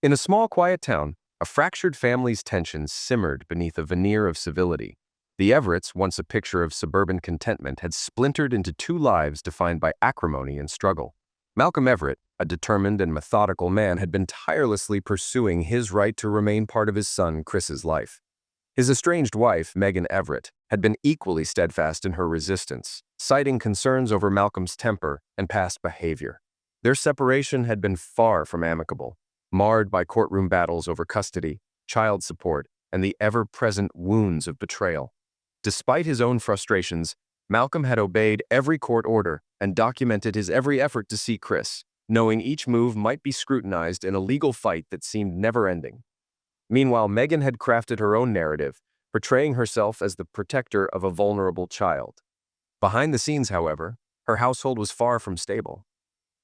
In a small, quiet town, a fractured family's tensions simmered beneath a veneer of civility. The Everetts, once a picture of suburban contentment, had splintered into two lives defined by acrimony and struggle. Malcolm Everett, a determined and methodical man, had been tirelessly pursuing his right to remain part of his son Chris's life. His estranged wife, Megan Everett, had been equally steadfast in her resistance, citing concerns over Malcolm's temper and past behavior. Their separation had been far from amicable, marred by courtroom battles over custody, child support, and the ever-present wounds of betrayal. Despite his own frustrations, Malcolm had obeyed every court order and documented his every effort to see Chris, knowing each move might be scrutinized in a legal fight that seemed never-ending. Meanwhile, Megan had crafted her own narrative, portraying herself as the protector of a vulnerable child. Behind the scenes, however, her household was far from stable.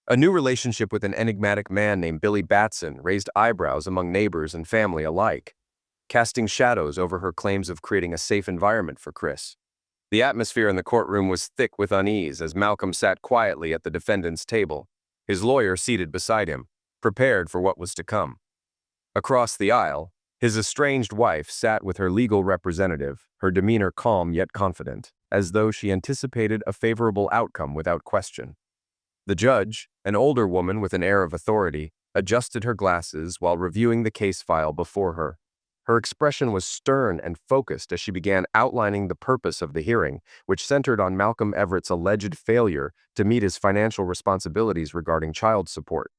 A new relationship with an enigmatic man named Billy Batson raised eyebrows among neighbors and family alike, casting shadows over her claims of creating a safe environment for Chris. The atmosphere in the courtroom was thick with unease as Malcolm sat quietly at the defendant's table, his lawyer seated beside him, prepared for what was to come. Across the aisle, his estranged wife sat with her legal representative, her demeanor calm yet confident, as though she anticipated a favorable outcome without question. The judge, an older woman with an air of authority, adjusted her glasses while reviewing the case file before her. Her expression was stern and focused as she began outlining the purpose of the hearing, which centered on Malcolm Everett's alleged failure to meet his financial responsibilities regarding child support.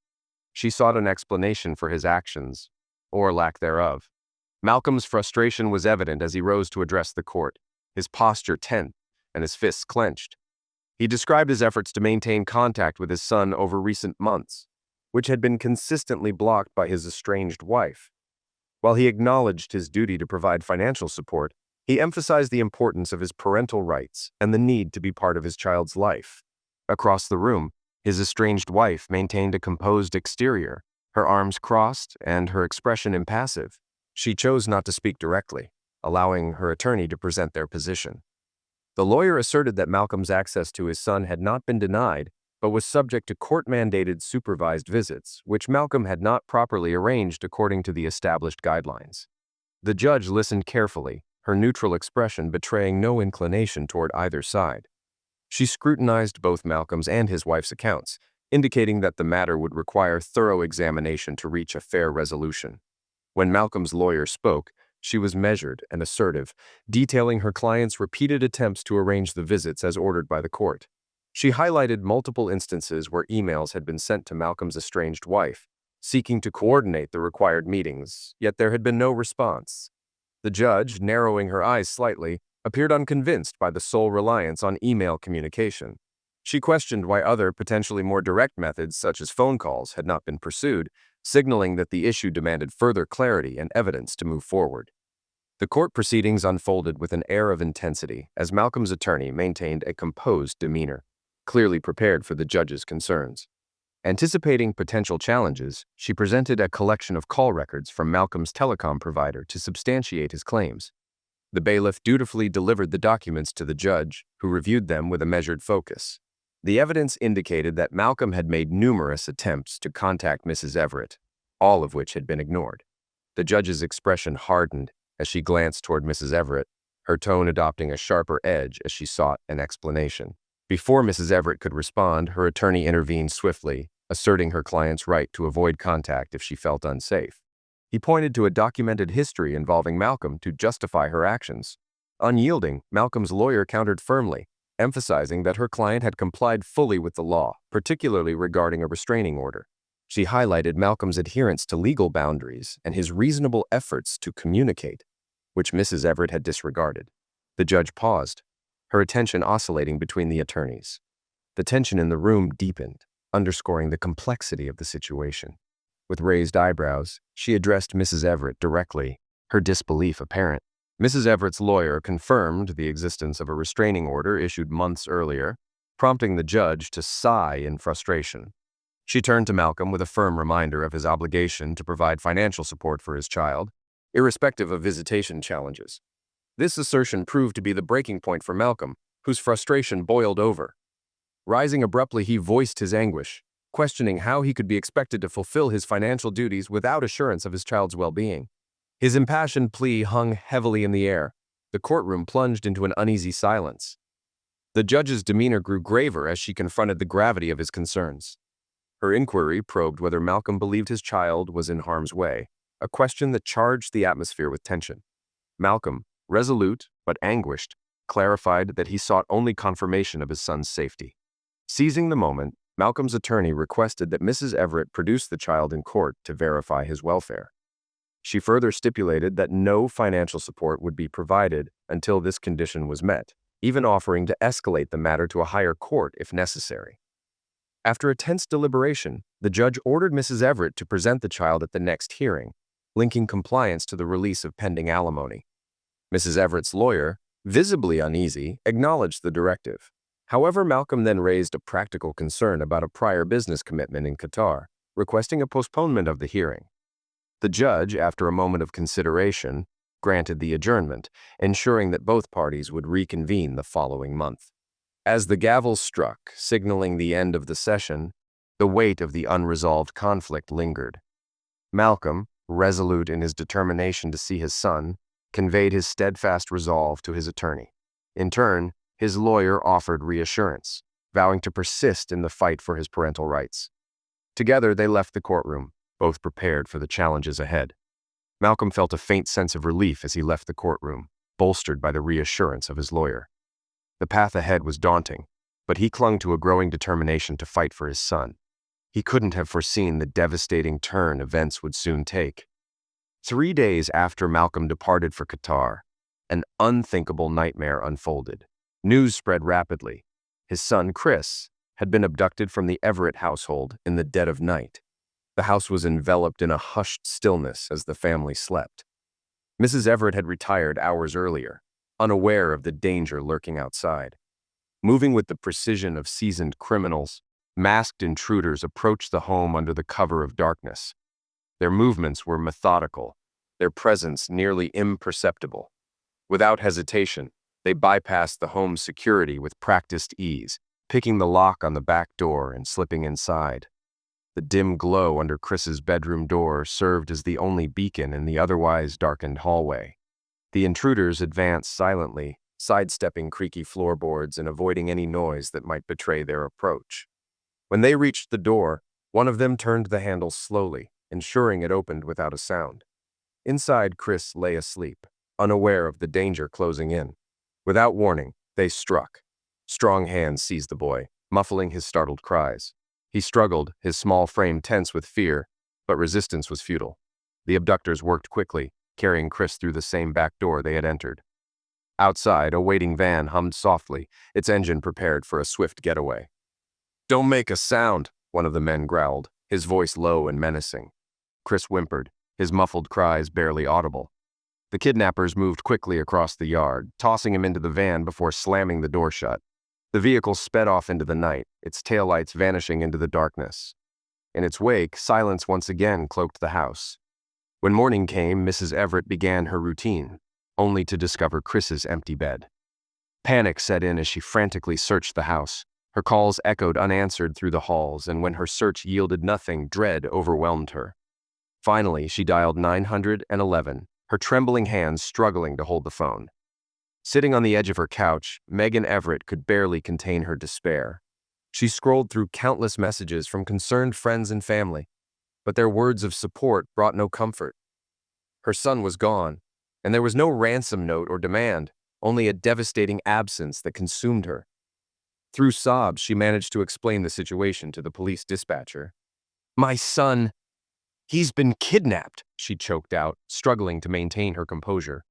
She sought an explanation for his actions, or lack thereof. Malcolm's frustration was evident as he rose to address the court, his posture tense and his fists clenched. He described his efforts to maintain contact with his son over recent months, which had been consistently blocked by his estranged wife. While he acknowledged his duty to provide financial support, he emphasized the importance of his parental rights and the need to be part of his child's life. Across the room, his estranged wife maintained a composed exterior, her arms crossed and her expression impassive. She chose not to speak directly, allowing her attorney to present their position. The lawyer asserted that Malcolm's access to his son had not been denied, but was subject to court-mandated supervised visits, which Malcolm had not properly arranged according to the established guidelines. The judge listened carefully, her neutral expression betraying no inclination toward either side. She scrutinized both Malcolm's and his wife's accounts, indicating that the matter would require thorough examination to reach a fair resolution. When Malcolm's lawyer spoke, she was measured and assertive, detailing her client's repeated attempts to arrange the visits as ordered by the court. She highlighted multiple instances where emails had been sent to Malcolm's estranged wife, seeking to coordinate the required meetings, yet there had been no response. The judge, narrowing her eyes slightly, appeared unconvinced by the sole reliance on email communication. She questioned why other, potentially more direct methods, such as phone calls, had not been pursued, signaling that the issue demanded further clarity and evidence to move forward. The court proceedings unfolded with an air of intensity as Malcolm's attorney maintained a composed demeanor, clearly prepared for the judge's concerns. Anticipating potential challenges, she presented a collection of call records from Malcolm's telecom provider to substantiate his claims. The bailiff dutifully delivered the documents to the judge, who reviewed them with a measured focus. The evidence indicated that Malcolm had made numerous attempts to contact Mrs. Everett, all of which had been ignored. The judge's expression hardened as she glanced toward Mrs. Everett, her tone adopting a sharper edge as she sought an explanation. Before Mrs. Everett could respond, her attorney intervened swiftly, asserting her client's right to avoid contact if she felt unsafe. He pointed to a documented history involving Malcolm to justify her actions. Unyielding, Malcolm's lawyer countered firmly, emphasizing that her client had complied fully with the law, particularly regarding a restraining order. She highlighted Malcolm's adherence to legal boundaries and his reasonable efforts to communicate, which Mrs. Everett had disregarded. The judge paused, her attention oscillating between the attorneys. The tension in the room deepened, underscoring the complexity of the situation. With raised eyebrows, she addressed Mrs. Everett directly, her disbelief apparent. Mrs. Everett's lawyer confirmed the existence of a restraining order issued months earlier, prompting the judge to sigh in frustration. She turned to Malcolm with a firm reminder of his obligation to provide financial support for his child, irrespective of visitation challenges. This assertion proved to be the breaking point for Malcolm, whose frustration boiled over. Rising abruptly, he voiced his anguish. questioning how he could be expected to fulfill his financial duties without assurance of his child's well-being. His impassioned plea hung heavily in the air. The courtroom plunged into an uneasy silence. The judge's demeanor grew graver as she confronted the gravity of his concerns. Her inquiry probed whether Malcolm believed his child was in harm's way, a question that charged the atmosphere with tension. Malcolm, resolute but anguished, clarified that he sought only confirmation of his son's safety. Seizing the moment, Malcolm's attorney requested that Mrs. Everett produce the child in court to verify his welfare. She further stipulated that no financial support would be provided until this condition was met, even offering to escalate the matter to a higher court if necessary. After a tense deliberation, the judge ordered Mrs. Everett to present the child at the next hearing, linking compliance to the release of pending alimony. Mrs. Everett's lawyer, visibly uneasy, acknowledged the directive. However, Malcolm then raised a practical concern about a prior business commitment in Qatar, requesting a postponement of the hearing. The judge, after a moment of consideration, granted the adjournment, ensuring that both parties would reconvene the following month. As the gavel struck, signaling the end of the session, the weight of the unresolved conflict lingered. Malcolm, resolute in his determination to see his son, conveyed his steadfast resolve to his attorney. In turn, his lawyer offered reassurance, vowing to persist in the fight for his parental rights. Together, they left the courtroom, both prepared for the challenges ahead. Malcolm felt a faint sense of relief as he left the courtroom, bolstered by the reassurance of his lawyer. The path ahead was daunting, but he clung to a growing determination to fight for his son. He couldn't have foreseen the devastating turn events would soon take. 3 days after Malcolm departed for Qatar, an unthinkable nightmare unfolded. News spread rapidly. His son, Chris, had been abducted from the Everett household in the dead of night. The house was enveloped in a hushed stillness as the family slept. Mrs. Everett had retired hours earlier, unaware of the danger lurking outside. Moving with the precision of seasoned criminals, masked intruders approached the home under the cover of darkness. Their movements were methodical, their presence nearly imperceptible. Without hesitation, they bypassed the home's security with practiced ease, picking the lock on the back door and slipping inside. The dim glow under Chris's bedroom door served as the only beacon in the otherwise darkened hallway. The intruders advanced silently, sidestepping creaky floorboards and avoiding any noise that might betray their approach. When they reached the door, one of them turned the handle slowly, ensuring it opened without a sound. Inside, Chris lay asleep, unaware of the danger closing in. Without warning, they struck. Strong hands seized the boy, muffling his startled cries. He struggled, his small frame tense with fear, but resistance was futile. The abductors worked quickly, carrying Chris through the same back door they had entered. Outside, a waiting van hummed softly, its engine prepared for a swift getaway. "Don't make a sound," one of the men growled, his voice low and menacing. Chris whimpered, his muffled cries barely audible. The kidnappers moved quickly across the yard, tossing him into the van before slamming the door shut. The vehicle sped off into the night, its taillights vanishing into the darkness. In its wake, silence once again cloaked the house. When morning came, Mrs. Everett began her routine, only to discover Chris's empty bed. Panic set in as she frantically searched the house. Her calls echoed unanswered through the halls, and when her search yielded nothing, dread overwhelmed her. Finally, she dialed 911, her trembling hands struggling to hold the phone. Sitting on the edge of her couch, Megan Everett could barely contain her despair. She scrolled through countless messages from concerned friends and family, but their words of support brought no comfort. Her son was gone, and there was no ransom note or demand, only a devastating absence that consumed her. Through sobs, she managed to explain the situation to the police dispatcher. "My son, he's been kidnapped," she choked out, struggling to maintain her composure.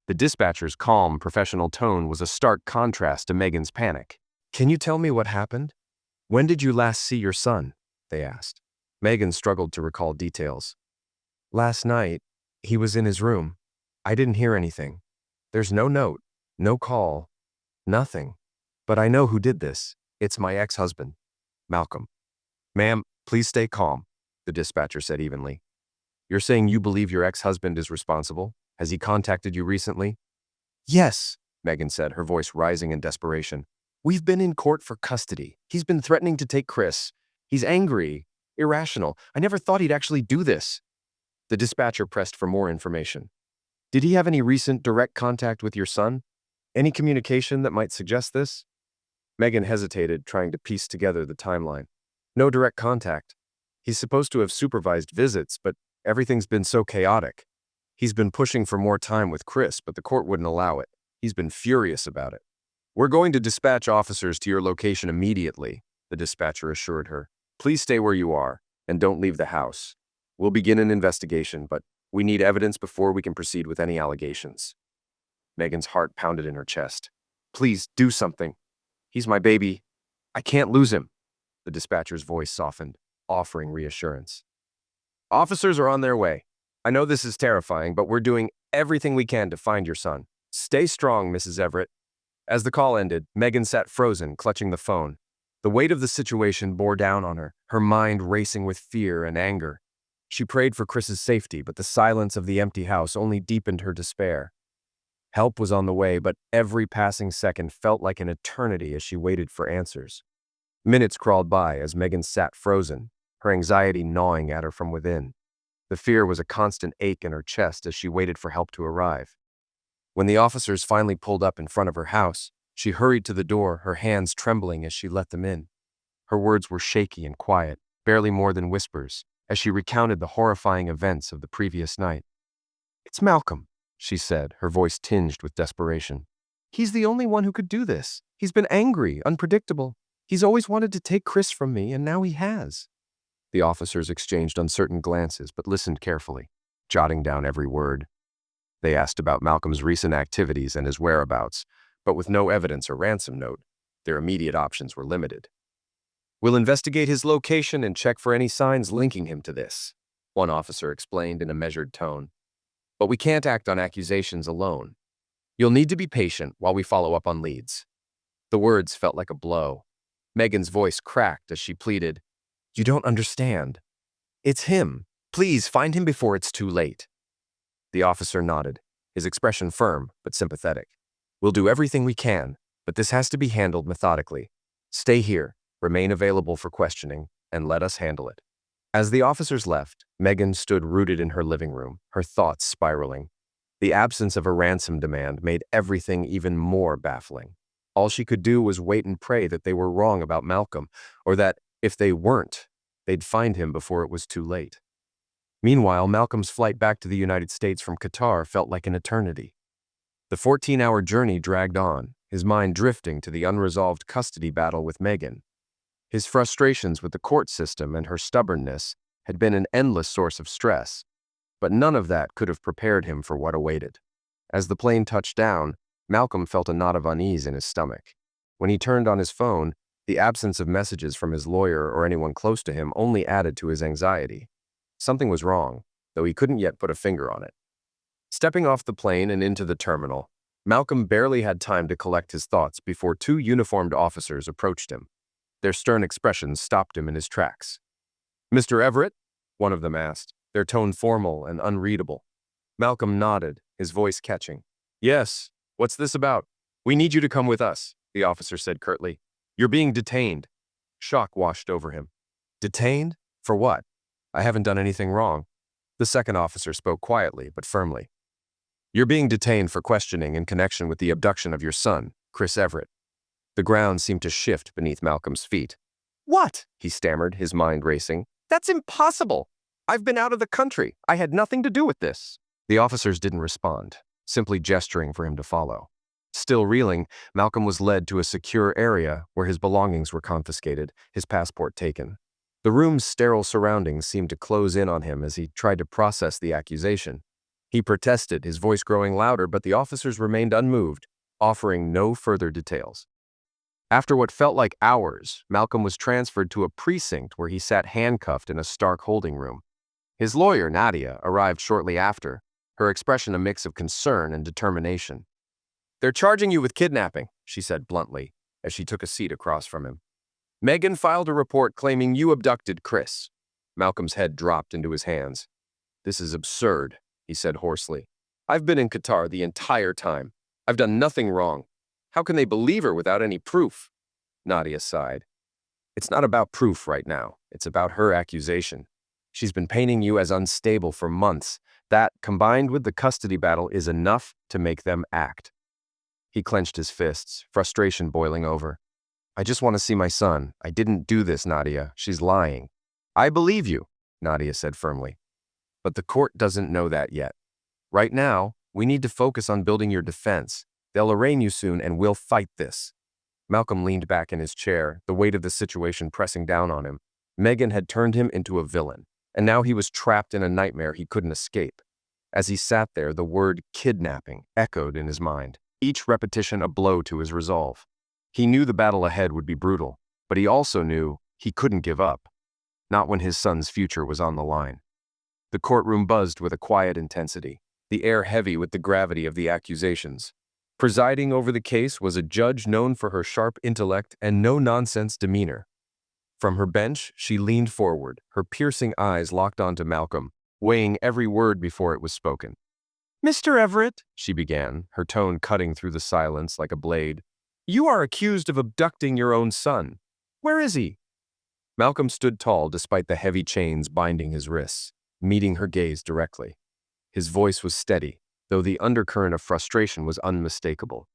The dispatcher's calm, professional tone was a stark contrast to Megan's panic. "Can you tell me what happened? When did you last see your son?" they asked. Megan struggled to recall details. "Last night, he was in his room. I didn't hear anything. There's no note, no call, nothing. But I know who did this. It's my ex-husband, Malcolm." "Ma'am, please stay calm," the dispatcher said evenly. "You're saying you believe your ex-husband is responsible? Has he contacted you recently?" "Yes," Megan said, her voice rising in desperation. "We've been in court for custody. He's been threatening to take Chris. He's angry, irrational. I never thought he'd actually do this. The dispatcher pressed for more information. Did he have any recent direct contact with your son? Any communication that might suggest this? Megan hesitated, trying to piece together the timeline. No direct contact. He's supposed to have supervised visits, but everything's been so chaotic. He's been pushing for more time with Chris, but the court wouldn't allow it. He's been furious about it. We're going to dispatch officers to your location immediately, the dispatcher assured her. Please stay where you are, and don't leave the house. We'll begin an investigation, but we need evidence before we can proceed with any allegations. Megan's heart pounded in her chest. Please, do something. He's my baby. I can't lose him. The dispatcher's voice softened, offering reassurance. Officers are on their way. I know this is terrifying, but we're doing everything we can to find your son. Stay strong, Mrs. Everett. As the call ended, Megan sat frozen, clutching the phone. The weight of the situation bore down on her mind racing with fear and anger. She prayed for Chris's safety, but the silence of the empty house only deepened her despair. Help was on the way, but every passing second felt like an eternity as she waited for answers. Minutes crawled by as Megan sat frozen, her anxiety gnawing at her from within. The fear was a constant ache in her chest as she waited for help to arrive. When the officers finally pulled up in front of her house, she hurried to the door, her hands trembling as she let them in. Her words were shaky and quiet, barely more than whispers, as she recounted the horrifying events of the previous night. It's Malcolm, she said, her voice tinged with desperation. He's the only one who could do this. He's been angry, unpredictable. He's always wanted to take Chris from me, and now he has. The officers exchanged uncertain glances, but listened carefully, jotting down every word. They asked about Malcolm's recent activities and his whereabouts, but with no evidence or ransom note, their immediate options were limited. We'll investigate his location and check for any signs linking him to this, one officer explained in a measured tone. But we can't act on accusations alone. You'll need to be patient while we follow up on leads. The words felt like a blow. Megan's voice cracked as she pleaded, You don't understand. It's him. Please find him before it's too late. The officer nodded, his expression firm but sympathetic. We'll do everything we can, but this has to be handled methodically. Stay here, remain available for questioning, and let us handle it. As the officers left, Megan stood rooted in her living room, her thoughts spiraling. The absence of a ransom demand made everything even more baffling. All she could do was wait and pray that they were wrong about Malcolm, or that, if they weren't, they'd find him before it was too late. Meanwhile, Malcolm's flight back to the United States from Qatar felt like an eternity. The 14-hour journey dragged on, his mind drifting to the unresolved custody battle with Megan. His frustrations with the court system and her stubbornness had been an endless source of stress, but none of that could have prepared him for what awaited. As the plane touched down, Malcolm felt a knot of unease in his stomach. When he turned on his phone, the absence of messages from his lawyer or anyone close to him only added to his anxiety. Something was wrong, though he couldn't yet put a finger on it. Stepping off the plane and into the terminal, Malcolm barely had time to collect his thoughts before two uniformed officers approached him. Their stern expressions stopped him in his tracks. Mr. Everett? One of them asked, their tone formal and unreadable. Malcolm nodded, his voice catching. Yes, what's this about? We need you to come with us, the officer said curtly. You're being detained. Shock washed over him. Detained? For what? I haven't done anything wrong. The second officer spoke quietly but firmly. You're being detained for questioning in connection with the abduction of your son, Chris Everett. The ground seemed to shift beneath Malcolm's feet. What? He stammered, his mind racing. That's impossible. I've been out of the country. I had nothing to do with this. The officers didn't respond, simply gesturing for him to follow. Still reeling, Malcolm was led to a secure area where his belongings were confiscated, his passport taken. The room's sterile surroundings seemed to close in on him as he tried to process the accusation. He protested, his voice growing louder, but the officers remained unmoved, offering no further details. After what felt like hours, Malcolm was transferred to a precinct where he sat handcuffed in a stark holding room. His lawyer, Nadia, arrived shortly after, her expression a mix of concern and determination. They're charging you with kidnapping, she said bluntly, as she took a seat across from him. Megan filed a report claiming you abducted Chris. Malcolm's head dropped into his hands. This is absurd, he said hoarsely. I've been in Qatar the entire time. I've done nothing wrong. How can they believe her without any proof? Nadia sighed. It's not about proof right now. It's about her accusation. She's been painting you as unstable for months. That, combined with the custody battle, is enough to make them act. He clenched his fists, frustration boiling over. I just want to see my son. I didn't do this, Nadia. She's lying. I believe you, Nadia said firmly. But the court doesn't know that yet. Right now, we need to focus on building your defense. They'll arraign you soon and we'll fight this. Malcolm leaned back in his chair, the weight of the situation pressing down on him. Megan had turned him into a villain, and now he was trapped in a nightmare he couldn't escape. As he sat there, the word kidnapping echoed in his mind, each repetition a blow to his resolve. He knew the battle ahead would be brutal, but he also knew he couldn't give up, not when his son's future was on the line. The courtroom buzzed with a quiet intensity, the air heavy with the gravity of the accusations. Presiding over the case was a judge known for her sharp intellect and no-nonsense demeanor. From her bench, she leaned forward, her piercing eyes locked onto Malcolm, weighing every word before it was spoken. "Mr. Everett," she began, her tone cutting through the silence like a blade, "you are accused of abducting your own son. Where is he?" Malcolm stood tall despite the heavy chains binding his wrists, meeting her gaze directly. His voice was steady, though the undercurrent of frustration was unmistakable.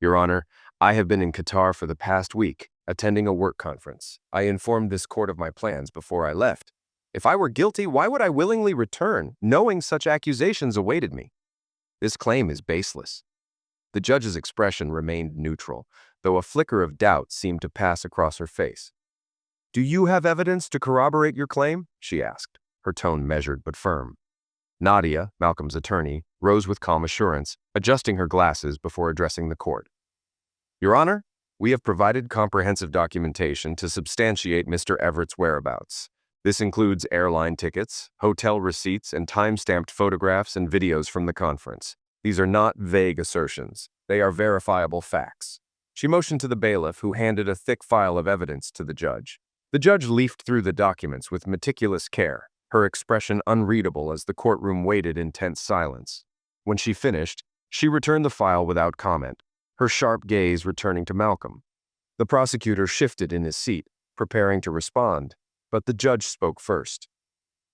"Your Honor, I have been in Qatar for the past week, attending a work conference. I informed this court of my plans before I left. If I were guilty, why would I willingly return, knowing such accusations awaited me? This claim is baseless." The judge's expression remained neutral, though a flicker of doubt seemed to pass across her face. "Do you have evidence to corroborate your claim?" she asked, her tone measured but firm. Nadia, Malcolm's attorney, rose with calm assurance, adjusting her glasses before addressing the court. "Your Honor, we have provided comprehensive documentation to substantiate Mr. Everett's whereabouts. This includes airline tickets, hotel receipts, and time-stamped photographs and videos from the conference. These are not vague assertions. They are verifiable facts." She motioned to the bailiff, who handed a thick file of evidence to the judge. The judge leafed through the documents with meticulous care, her expression unreadable as the courtroom waited in tense silence. When she finished, she returned the file without comment, her sharp gaze returning to Malcolm. The prosecutor shifted in his seat, preparing to respond, but the judge spoke first.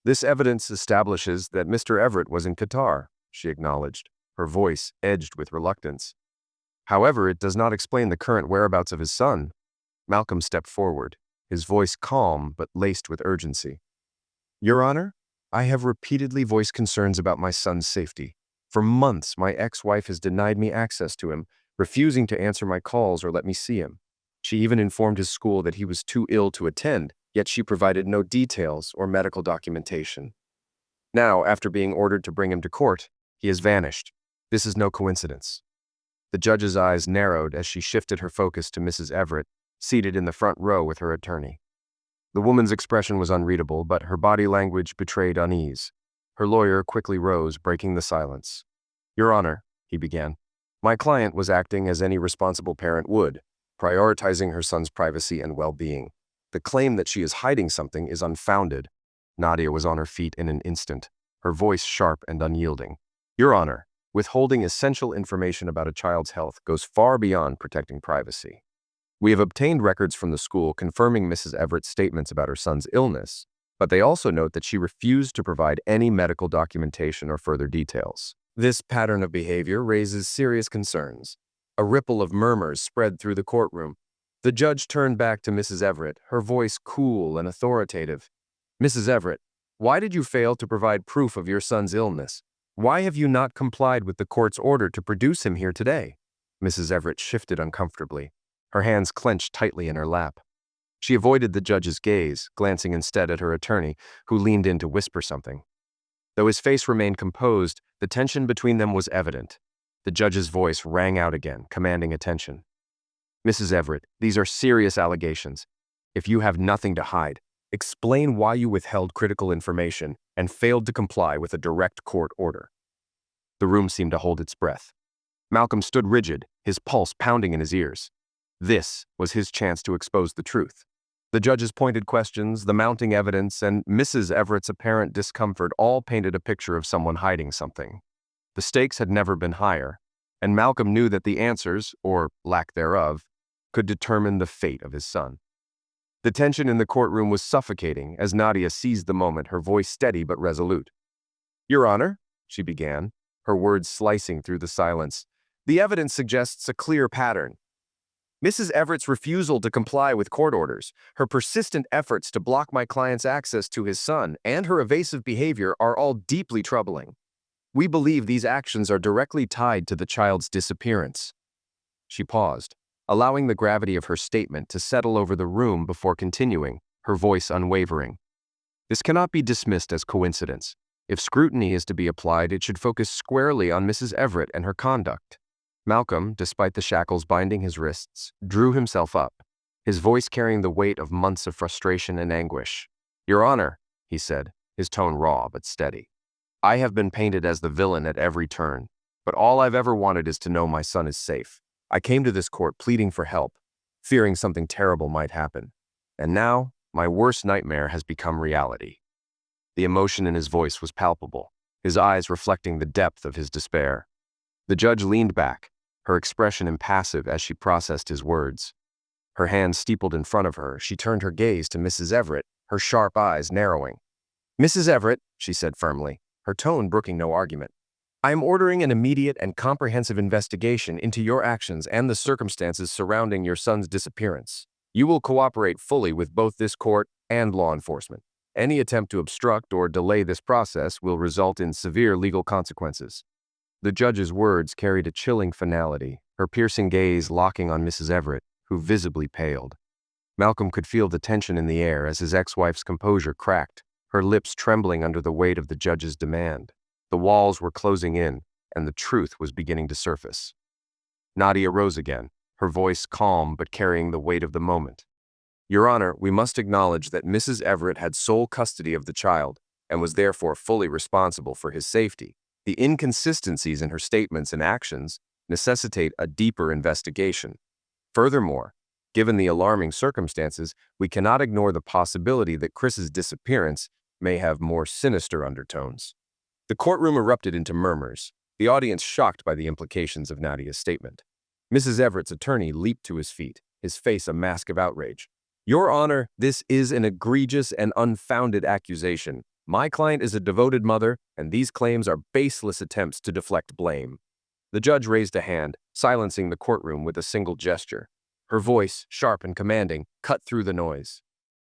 "This evidence establishes that Mr. Everett was in Qatar," she acknowledged, her voice edged with reluctance. "However, it does not explain the current whereabouts of his son." Malcolm stepped forward, his voice calm but laced with urgency. "Your Honor, I have repeatedly voiced concerns about my son's safety. For months, my ex-wife has denied me access to him, refusing to answer my calls or let me see him. She even informed his school that he was too ill to attend, yet she provided no details or medical documentation. Now, after being ordered to bring him to court, he has vanished. This is no coincidence." The judge's eyes narrowed as she shifted her focus to Mrs. Everett, seated in the front row with her attorney. The woman's expression was unreadable, but her body language betrayed unease. Her lawyer quickly rose, breaking the silence. "Your Honor," he began, "my client was acting as any responsible parent would, prioritizing her son's privacy and well-being. The claim that she is hiding something is unfounded." Nadia was on her feet in an instant, her voice sharp and unyielding. "Your Honor, withholding essential information about a child's health goes far beyond protecting privacy. We have obtained records from the school confirming Mrs. Everett's statements about her son's illness, but they also note that she refused to provide any medical documentation or further details. This pattern of behavior raises serious concerns." A ripple of murmurs spread through the courtroom. The judge turned back to Mrs. Everett, her voice cool and authoritative. "Mrs. Everett, why did you fail to provide proof of your son's illness? Why have you not complied with the court's order to produce him here today?" Mrs. Everett shifted uncomfortably, her hands clenched tightly in her lap. She avoided the judge's gaze, glancing instead at her attorney, who leaned in to whisper something. Though his face remained composed, the tension between them was evident. The judge's voice rang out again, commanding attention. "Mrs. Everett, these are serious allegations. If you have nothing to hide, explain why you withheld critical information and failed to comply with a direct court order." The room seemed to hold its breath. Malcolm stood rigid, his pulse pounding in his ears. This was his chance to expose the truth. The judge's pointed questions, the mounting evidence, and Mrs. Everett's apparent discomfort all painted a picture of someone hiding something. The stakes had never been higher, and Malcolm knew that the answers, or lack thereof, could determine the fate of his son. The tension in the courtroom was suffocating as Nadia seized the moment, her voice steady but resolute. "Your Honor," she began, her words slicing through the silence, "the evidence suggests a clear pattern. Mrs. Everett's refusal to comply with court orders, her persistent efforts to block my client's access to his son, and her evasive behavior are all deeply troubling. We believe these actions are directly tied to the child's disappearance." She paused, allowing the gravity of her statement to settle over the room before continuing, her voice unwavering. "This cannot be dismissed as coincidence. If scrutiny is to be applied, it should focus squarely on Mrs. Everett and her conduct." Malcolm, despite the shackles binding his wrists, drew himself up, his voice carrying the weight of months of frustration and anguish. "Your Honor," he said, his tone raw but steady, "I have been painted as the villain at every turn, but all I've ever wanted is to know my son is safe. I came to this court pleading for help, fearing something terrible might happen. And now, my worst nightmare has become reality." The emotion in his voice was palpable, his eyes reflecting the depth of his despair. The judge leaned back, her expression impassive as she processed his words. Her hands steepled in front of her, she turned her gaze to Mrs. Everett, her sharp eyes narrowing. "Mrs. Everett," she said firmly, her tone brooking no argument, "I am ordering an immediate and comprehensive investigation into your actions and the circumstances surrounding your son's disappearance. You will cooperate fully with both this court and law enforcement. Any attempt to obstruct or delay this process will result in severe legal consequences." The judge's words carried a chilling finality, her piercing gaze locking on Mrs. Everett, who visibly paled. Malcolm could feel the tension in the air as his ex-wife's composure cracked, her lips trembling under the weight of the judge's demand. The walls were closing in, and the truth was beginning to surface. Nadia rose again, her voice calm but carrying the weight of the moment. "Your Honor, we must acknowledge that Mrs. Everett had sole custody of the child and was therefore fully responsible for his safety. The inconsistencies in her statements and actions necessitate a deeper investigation. Furthermore, given the alarming circumstances, we cannot ignore the possibility that Chris's disappearance may have more sinister undertones." The courtroom erupted into murmurs, the audience shocked by the implications of Nadia's statement. Mrs. Everett's attorney leaped to his feet, his face a mask of outrage. "Your Honor, this is an egregious and unfounded accusation. My client is a devoted mother, and these claims are baseless attempts to deflect blame." The judge raised a hand, silencing the courtroom with a single gesture. Her voice, sharp and commanding, cut through the noise.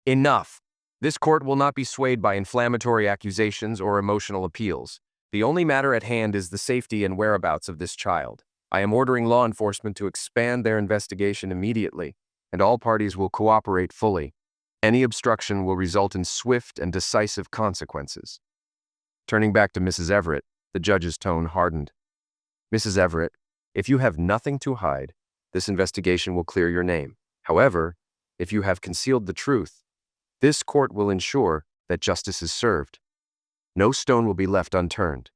"Enough! This court will not be swayed by inflammatory accusations or emotional appeals. The only matter at hand is the safety and whereabouts of this child. I am ordering law enforcement to expand their investigation immediately, and all parties will cooperate fully. Any obstruction will result in swift and decisive consequences." Turning back to Mrs. Everett, the judge's tone hardened. "Mrs. Everett, if you have nothing to hide, this investigation will clear your name. However, if you have concealed the truth, this court will ensure that justice is served. No stone will be left unturned."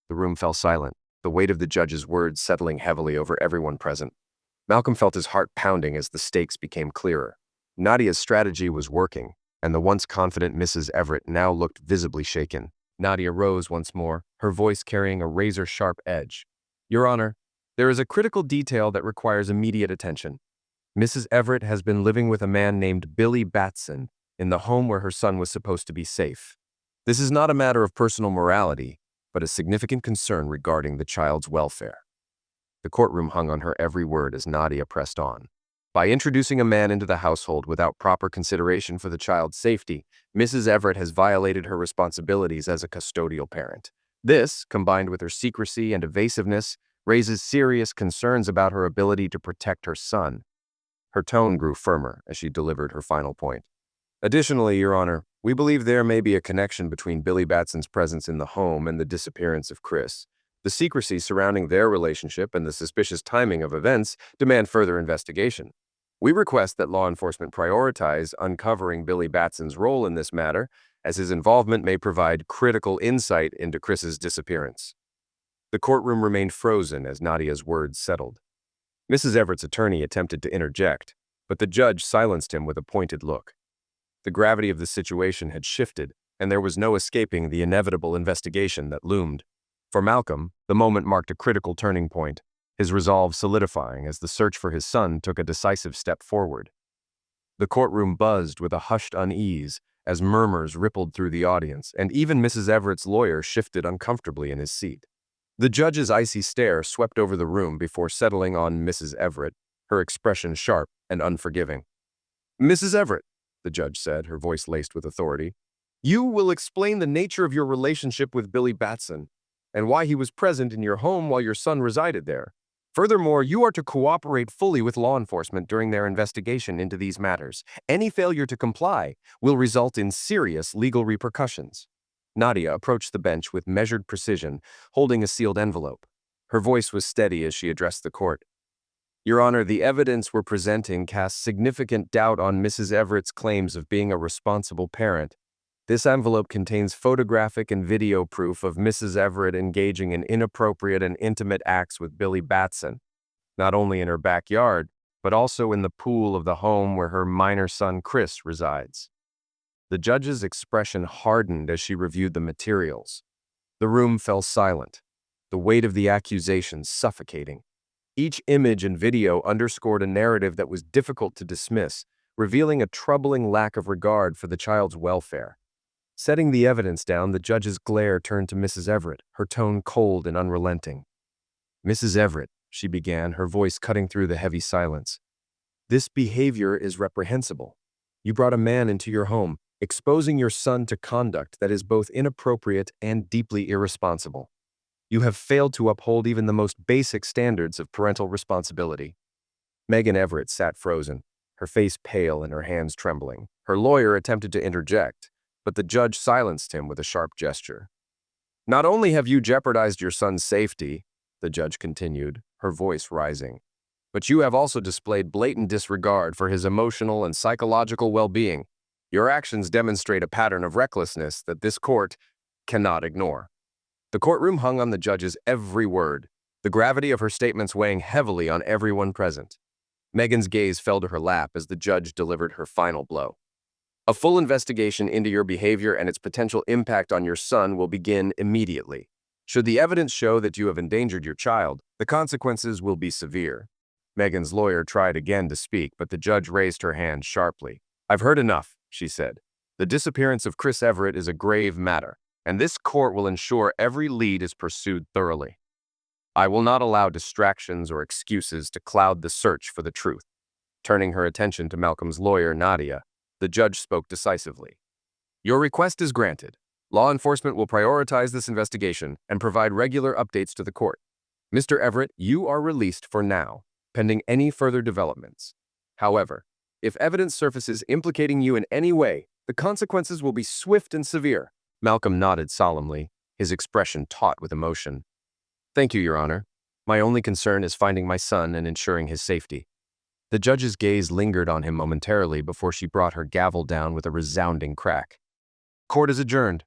The room fell silent, the weight of the judge's words settling heavily over everyone present. Malcolm felt his heart pounding as the stakes became clearer. Nadia's strategy was working, and the once confident Mrs. Everett now looked visibly shaken. Nadia rose once more, her voice carrying a razor-sharp edge. "Your Honor, there is a critical detail that requires immediate attention. Mrs. Everett has been living with a man named Billy Batson in the home where her son was supposed to be safe. This is not a matter of personal morality, but a significant concern regarding the child's welfare." The courtroom hung on her every word as Nadia pressed on. By introducing a man into the household without proper consideration for the child's safety, Mrs. Everett has violated her responsibilities as a custodial parent. This, combined with her secrecy and evasiveness, raises serious concerns about her ability to protect her son. Her tone grew firmer as she delivered her final point. "Additionally, Your Honor, we believe there may be a connection between Billy Batson's presence in the home and the disappearance of Chris. The secrecy surrounding their relationship and the suspicious timing of events demand further investigation. We request that law enforcement prioritize uncovering Billy Batson's role in this matter, as his involvement may provide critical insight into Chris's disappearance." The courtroom remained frozen as Nadia's words settled. Mrs. Everett's attorney attempted to interject, but the judge silenced him with a pointed look. The gravity of the situation had shifted, and there was no escaping the inevitable investigation that loomed. For Malcolm, the moment marked a critical turning point, his resolve solidifying as the search for his son took a decisive step forward. The courtroom buzzed with a hushed unease as murmurs rippled through the audience, and even Mrs. Everett's lawyer shifted uncomfortably in his seat. The judge's icy stare swept over the room before settling on Mrs. Everett, her expression sharp and unforgiving. "Mrs. Everett," the judge said, her voice laced with authority, "you will explain the nature of your relationship with Billy Batson and why he was present in your home while your son resided there. Furthermore, you are to cooperate fully with law enforcement during their investigation into these matters. Any failure to comply will result in serious legal repercussions." Nadia approached the bench with measured precision, holding a sealed envelope. Her voice was steady as she addressed the court. "Your Honor, the evidence we're presenting casts significant doubt on Mrs. Everett's claims of being a responsible parent. This envelope contains photographic and video proof of Mrs. Everett engaging in inappropriate and intimate acts with Billy Batson, not only in her backyard, but also in the pool of the home where her minor son Chris resides." The judge's expression hardened as she reviewed the materials. The room fell silent, the weight of the accusations suffocating. Each image and video underscored a narrative that was difficult to dismiss, revealing a troubling lack of regard for the child's welfare. Setting the evidence down, the judge's glare turned to Mrs. Everett, her tone cold and unrelenting. "Mrs. Everett," she began, her voice cutting through the heavy silence, "this behavior is reprehensible. You brought a man into your home, exposing your son to conduct that is both inappropriate and deeply irresponsible. You have failed to uphold even the most basic standards of parental responsibility." Megan Everett sat frozen, her face pale and her hands trembling. Her lawyer attempted to interject, but the judge silenced him with a sharp gesture. "Not only have you jeopardized your son's safety," the judge continued, her voice rising, "but you have also displayed blatant disregard for his emotional and psychological well-being. Your actions demonstrate a pattern of recklessness that this court cannot ignore." The courtroom hung on the judge's every word, the gravity of her statements weighing heavily on everyone present. Megan's gaze fell to her lap as the judge delivered her final blow. "A full investigation into your behavior and its potential impact on your son will begin immediately. Should the evidence show that you have endangered your child, the consequences will be severe." Megan's lawyer tried again to speak, but the judge raised her hand sharply. "I've heard enough," she said. "The disappearance of Chris Everett is a grave matter, and this court will ensure every lead is pursued thoroughly. I will not allow distractions or excuses to cloud the search for the truth." Turning her attention to Malcolm's lawyer, Nadia, the judge spoke decisively. "Your request is granted. Law enforcement will prioritize this investigation and provide regular updates to the court. Mr. Everett, you are released for now, pending any further developments. However, if evidence surfaces implicating you in any way, the consequences will be swift and severe." Malcolm nodded solemnly, his expression taut with emotion. "Thank you, Your Honor. My only concern is finding my son and ensuring his safety." The judge's gaze lingered on him momentarily before she brought her gavel down with a resounding crack. "Court is adjourned."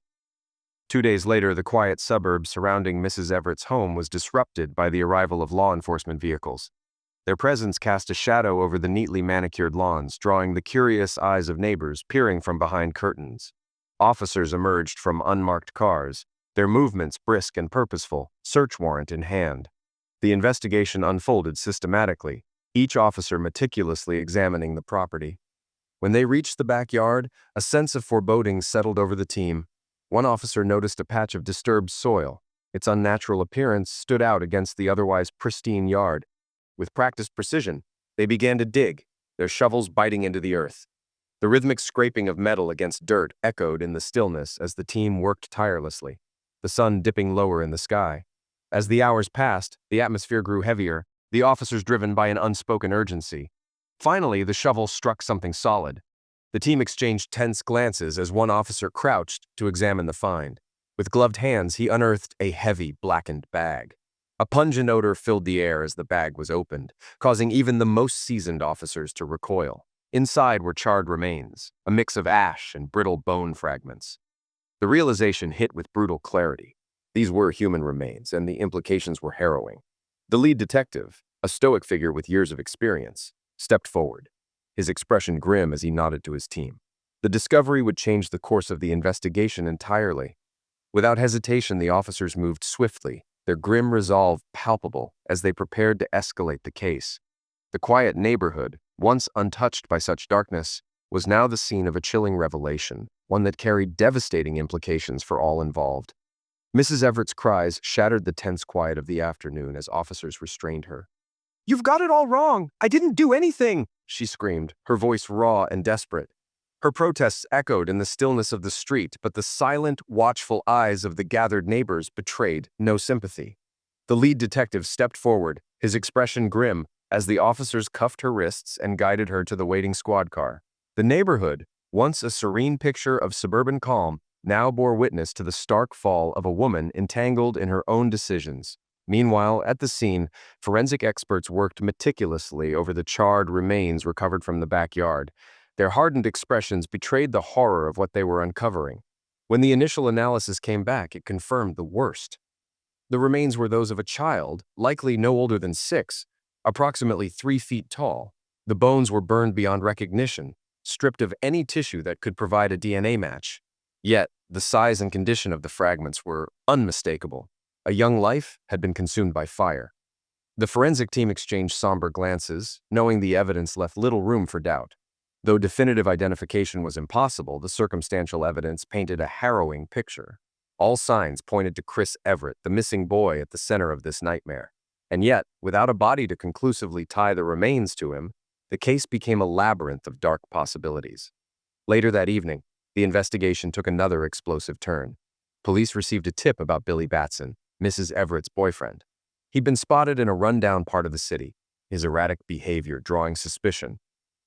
2 days later, the quiet suburb surrounding Mrs. Everett's home was disrupted by the arrival of law enforcement vehicles. Their presence cast a shadow over the neatly manicured lawns, drawing the curious eyes of neighbors peering from behind curtains. Officers emerged from unmarked cars, their movements brisk and purposeful, search warrant in hand. The investigation unfolded systematically, each officer meticulously examining the property. When they reached the backyard, a sense of foreboding settled over the team. One officer noticed a patch of disturbed soil. Its unnatural appearance stood out against the otherwise pristine yard. With practiced precision, they began to dig, their shovels biting into the earth. The rhythmic scraping of metal against dirt echoed in the stillness as the team worked tirelessly, the sun dipping lower in the sky. As the hours passed, the atmosphere grew heavier, the officers driven by an unspoken urgency. Finally, the shovel struck something solid. The team exchanged tense glances as one officer crouched to examine the find. With gloved hands, he unearthed a heavy, blackened bag. A pungent odor filled the air as the bag was opened, causing even the most seasoned officers to recoil. Inside were charred remains, a mix of ash and brittle bone fragments. The realization hit with brutal clarity. These were human remains, and the implications were harrowing. The lead detective, a stoic figure with years of experience, stepped forward, his expression grim as he nodded to his team. The discovery would change the course of the investigation entirely. Without hesitation, the officers moved swiftly, their grim resolve palpable as they prepared to escalate the case. The quiet neighborhood, once untouched by such darkness, was now the scene of a chilling revelation, one that carried devastating implications for all involved. Mrs. Everett's cries shattered the tense quiet of the afternoon as officers restrained her. "You've got it all wrong! I didn't do anything!" she screamed, her voice raw and desperate. Her protests echoed in the stillness of the street, but the silent, watchful eyes of the gathered neighbors betrayed no sympathy. The lead detective stepped forward, his expression grim, as the officers cuffed her wrists and guided her to the waiting squad car. The neighborhood, once a serene picture of suburban calm, now bore witness to the stark fall of a woman entangled in her own decisions. Meanwhile, at the scene, forensic experts worked meticulously over the charred remains recovered from the backyard. Their hardened expressions betrayed the horror of what they were uncovering. When the initial analysis came back, it confirmed the worst. The remains were those of a child, likely no older than 6, approximately 3 feet tall. The bones were burned beyond recognition, stripped of any tissue that could provide a DNA match. Yet, the size and condition of the fragments were unmistakable. A young life had been consumed by fire. The forensic team exchanged somber glances, knowing the evidence left little room for doubt. Though definitive identification was impossible, the circumstantial evidence painted a harrowing picture. All signs pointed to Chris Everett, the missing boy at the center of this nightmare. And yet, without a body to conclusively tie the remains to him, the case became a labyrinth of dark possibilities. Later that evening, the investigation took another explosive turn. Police received a tip about Billy Batson, Mrs. Everett's boyfriend. He'd been spotted in a rundown part of the city, his erratic behavior drawing suspicion.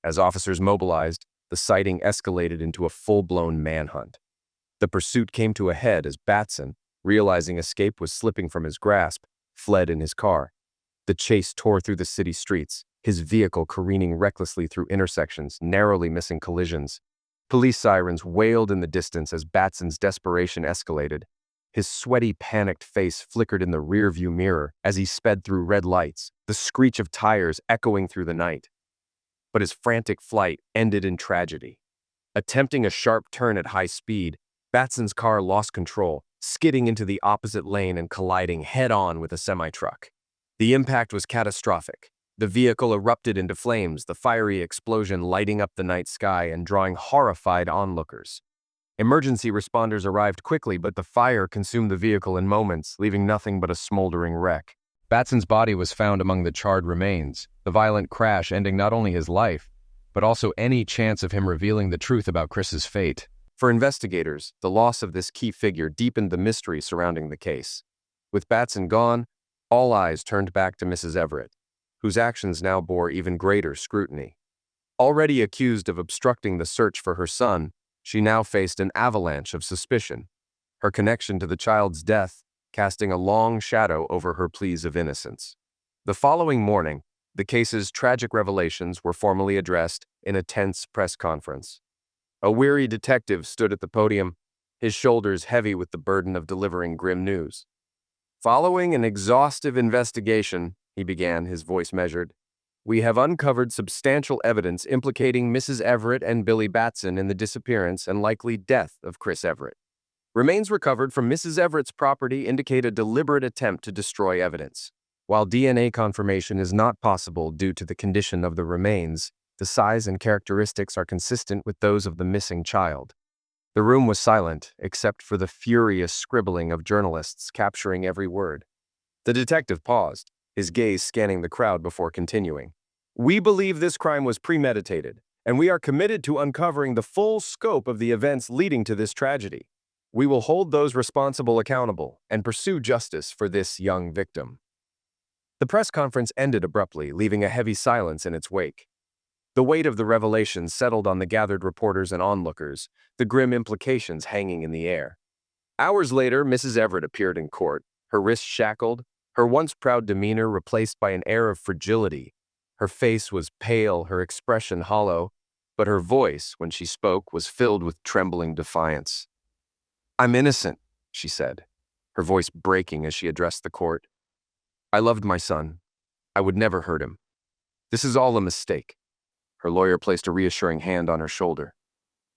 As officers mobilized, the sighting escalated into a full-blown manhunt. The pursuit came to a head as Batson, realizing escape was slipping from his grasp, fled in his car. The chase tore through the city streets, his vehicle careening recklessly through intersections, narrowly missing collisions. Police sirens wailed in the distance as Batson's desperation escalated. His sweaty, panicked face flickered in the rearview mirror as he sped through red lights, the screech of tires echoing through the night. But his frantic flight ended in tragedy. Attempting a sharp turn at high speed, Batson's car lost control, skidding into the opposite lane and colliding head-on with a semi-truck. The impact was catastrophic. The vehicle erupted into flames, the fiery explosion lighting up the night sky and drawing horrified onlookers. Emergency responders arrived quickly, but the fire consumed the vehicle in moments, leaving nothing but a smoldering wreck. Batson's body was found among the charred remains, the violent crash ending not only his life, but also any chance of him revealing the truth about Chris's fate. For investigators, the loss of this key figure deepened the mystery surrounding the case. With Batson gone, all eyes turned back to Mrs. Everett, whose actions now bore even greater scrutiny. Already accused of obstructing the search for her son, she now faced an avalanche of suspicion. Her connection to the child's death casting a long shadow over her pleas of innocence. The following morning, the case's tragic revelations were formally addressed in a tense press conference. A weary detective stood at the podium, his shoulders heavy with the burden of delivering grim news. "Following an exhaustive investigation," he began, his voice measured, "we have uncovered substantial evidence implicating Mrs. Everett and Billy Batson in the disappearance and likely death of Chris Everett. Remains recovered from Mrs. Everett's property indicate a deliberate attempt to destroy evidence. While DNA confirmation is not possible due to the condition of the remains, the size and characteristics are consistent with those of the missing child." The room was silent, except for the furious scribbling of journalists capturing every word. The detective paused, his gaze scanning the crowd before continuing. "We believe this crime was premeditated, and we are committed to uncovering the full scope of the events leading to this tragedy. We will hold those responsible accountable and pursue justice for this young victim." The press conference ended abruptly, leaving a heavy silence in its wake. The weight of the revelation settled on the gathered reporters and onlookers, the grim implications hanging in the air. Hours later, Mrs. Everett appeared in court, her wrists shackled, her once proud demeanor replaced by an air of fragility. Her face was pale, her expression hollow, but her voice, when she spoke, was filled with trembling defiance. "I'm innocent," she said, her voice breaking as she addressed the court. "I loved my son. I would never hurt him. This is all a mistake." Her lawyer placed a reassuring hand on her shoulder,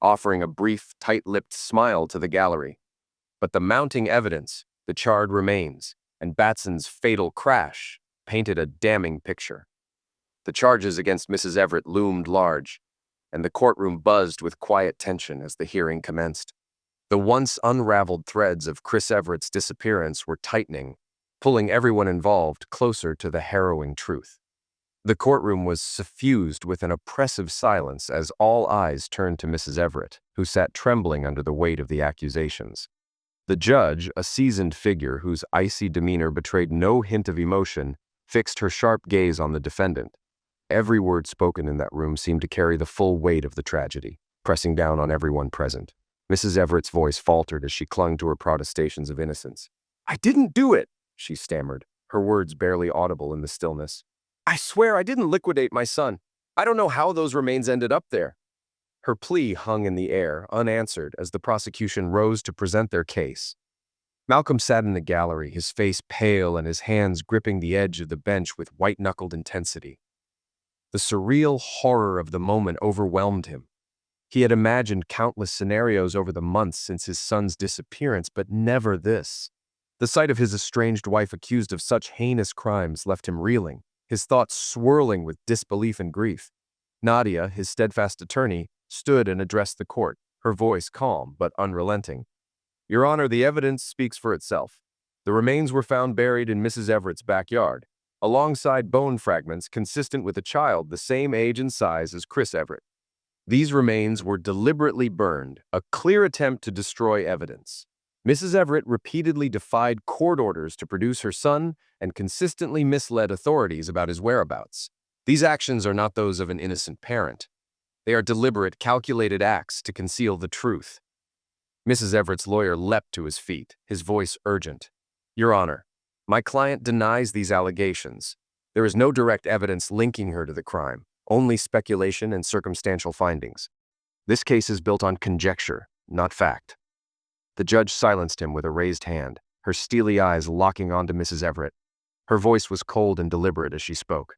offering a brief, tight-lipped smile to the gallery. But the mounting evidence, the charred remains, and Batson's fatal crash painted a damning picture. The charges against Mrs. Everett loomed large, and the courtroom buzzed with quiet tension as the hearing commenced. The once unraveled threads of Chris Everett's disappearance were tightening, pulling everyone involved closer to the harrowing truth. The courtroom was suffused with an oppressive silence as all eyes turned to Mrs. Everett, who sat trembling under the weight of the accusations. The judge, a seasoned figure whose icy demeanor betrayed no hint of emotion, fixed her sharp gaze on the defendant. Every word spoken in that room seemed to carry the full weight of the tragedy, pressing down on everyone present. Mrs. Everett's voice faltered as she clung to her protestations of innocence. "I didn't do it," she stammered, her words barely audible in the stillness. "I swear I didn't liquidate my son. I don't know how those remains ended up there." Her plea hung in the air, unanswered, as the prosecution rose to present their case. Malcolm sat in the gallery, his face pale and his hands gripping the edge of the bench with white-knuckled intensity. The surreal horror of the moment overwhelmed him. He had imagined countless scenarios over the months since his son's disappearance, but never this. The sight of his estranged wife accused of such heinous crimes left him reeling, his thoughts swirling with disbelief and grief. Nadia, his steadfast attorney, stood and addressed the court, her voice calm but unrelenting. "Your Honor, the evidence speaks for itself. The remains were found buried in Mrs. Everett's backyard, alongside bone fragments consistent with a child the same age and size as Chris Everett. These remains were deliberately burned, a clear attempt to destroy evidence. Mrs. Everett repeatedly defied court orders to produce her son and consistently misled authorities about his whereabouts. These actions are not those of an innocent parent. They are deliberate, calculated acts to conceal the truth." Mrs. Everett's lawyer leapt to his feet, his voice urgent. "Your Honor, my client denies these allegations. There is no direct evidence linking her to the crime, only speculation and circumstantial findings. This case is built on conjecture, not fact." The judge silenced him with a raised hand, her steely eyes locking onto Mrs. Everett. Her voice was cold and deliberate as she spoke.